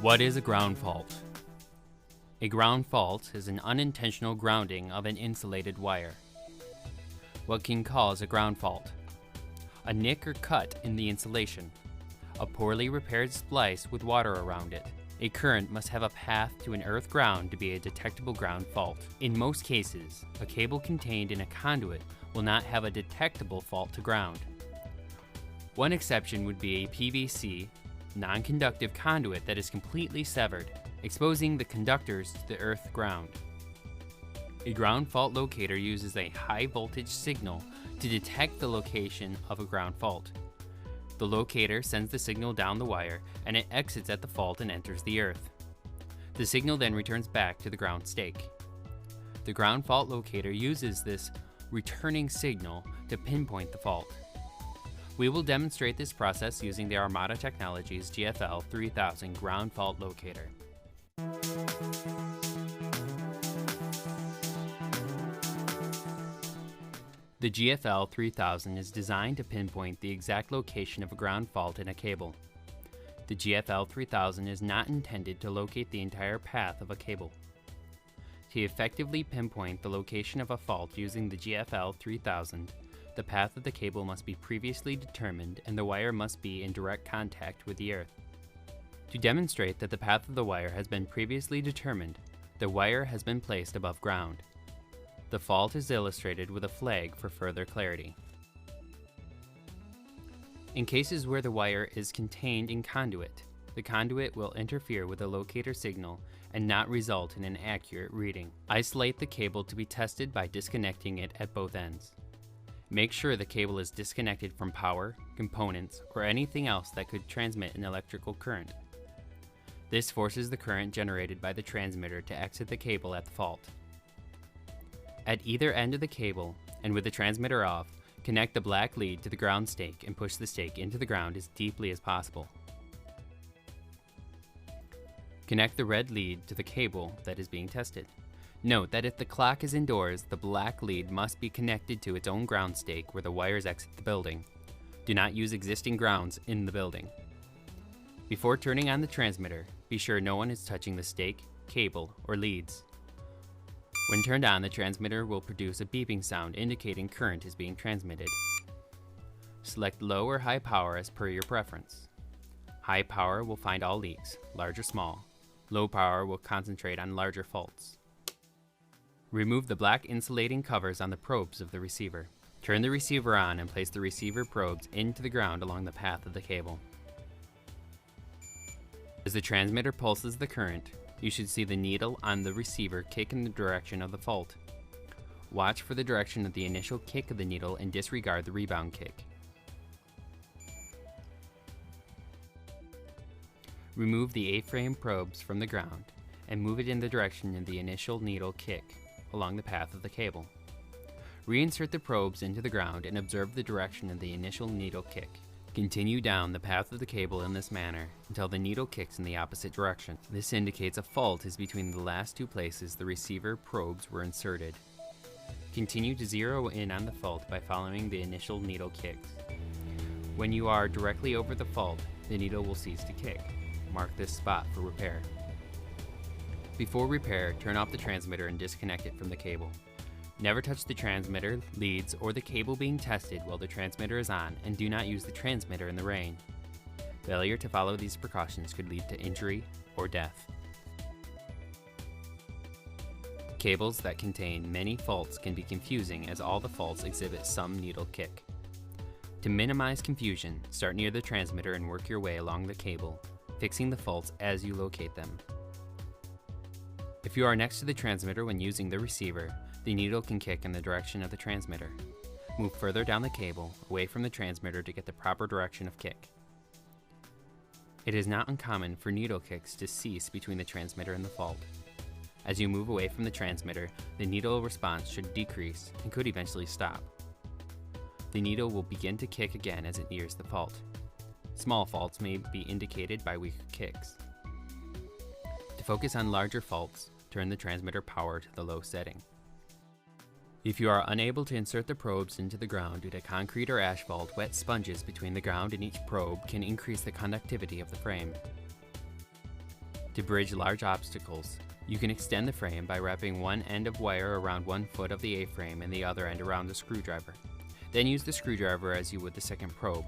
What is a ground fault? A ground fault is an unintentional grounding of an insulated wire. What can cause a ground fault? A nick or cut in the insulation. A poorly repaired splice with water around it. A current must have a path to an earth ground to be a detectable ground fault. In most cases, a cable contained in a conduit will not have a detectable fault to ground. One exception would be a PVC, non-conductive conduit that is completely severed, exposing the conductors to the earth ground. A ground fault locator uses a high voltage signal to detect the location of a ground fault. The locator sends the signal down the wire and it exits at the fault and enters the earth. The signal then returns back to the ground stake. The ground fault locator uses this returning signal to pinpoint the fault. We will demonstrate this process using the Armada Technologies GFL3000 ground fault locator. The GFL3000 is designed to pinpoint the exact location of a ground fault in a cable. The GFL3000 is not intended to locate the entire path of a cable. To effectively pinpoint the location of a fault using the GFL3000, the path of the cable must be previously determined and the wire must be in direct contact with the earth. To demonstrate that the path of the wire has been previously determined, the wire has been placed above ground. The fault is illustrated with a flag for further clarity. In cases where the wire is contained in conduit, the conduit will interfere with the locator signal and not result in an accurate reading. Isolate the cable to be tested by disconnecting it at both ends. Make sure the cable is disconnected from power, components, or anything else that could transmit an electrical current. This forces the current generated by the transmitter to exit the cable at the fault. At either end of the cable, and with the transmitter off, connect the black lead to the ground stake and push the stake into the ground as deeply as possible. Connect the red lead to the cable that is being tested. Note that if the clock is indoors, the black lead must be connected to its own ground stake where the wires exit the building. Do not use existing grounds in the building. Before turning on the transmitter, be sure no one is touching the stake, cable, or leads. When turned on, the transmitter will produce a beeping sound indicating current is being transmitted. Select low or high power as per your preference. High power will find all leaks, large or small. Low power will concentrate on larger faults. Remove the black insulating covers on the probes of the receiver. Turn the receiver on and place the receiver probes into the ground along the path of the cable. As the transmitter pulses the current, you should see the needle on the receiver kick in the direction of the fault. Watch for the direction of the initial kick of the needle and disregard the rebound kick. Remove the A-frame probes from the ground and move it in the direction of the initial needle kick along the path of the cable. Reinsert the probes into the ground and observe the direction of the initial needle kick. Continue down the path of the cable in this manner until the needle kicks in the opposite direction. This indicates a fault is between the last two places the receiver probes were inserted. Continue to zero in on the fault by following the initial needle kicks. When you are directly over the fault, the needle will cease to kick. Mark this spot for repair. Before repair, turn off the transmitter and disconnect it from the cable. Never touch the transmitter, leads, or the cable being tested while the transmitter is on, and do not use the transmitter in the rain. Failure to follow these precautions could lead to injury or death. Cables that contain many faults can be confusing as all the faults exhibit some needle kick. To minimize confusion, start near the transmitter and work your way along the cable, fixing the faults as you locate them. If you are next to the transmitter when using the receiver, the needle can kick in the direction of the transmitter. Move further down the cable, away from the transmitter to get the proper direction of kick. It is not uncommon for needle kicks to cease between the transmitter and the fault. As you move away from the transmitter, the needle response should decrease and could eventually stop. The needle will begin to kick again as it nears the fault. Small faults may be indicated by weaker kicks. To focus on larger faults, turn the transmitter power to the low setting. If you are unable to insert the probes into the ground due to concrete or asphalt, wet sponges between the ground and each probe can increase the conductivity of the frame. To bridge large obstacles, you can extend the frame by wrapping one end of wire around 1 foot of the A-frame and the other end around the screwdriver. Then use the screwdriver as you would the second probe.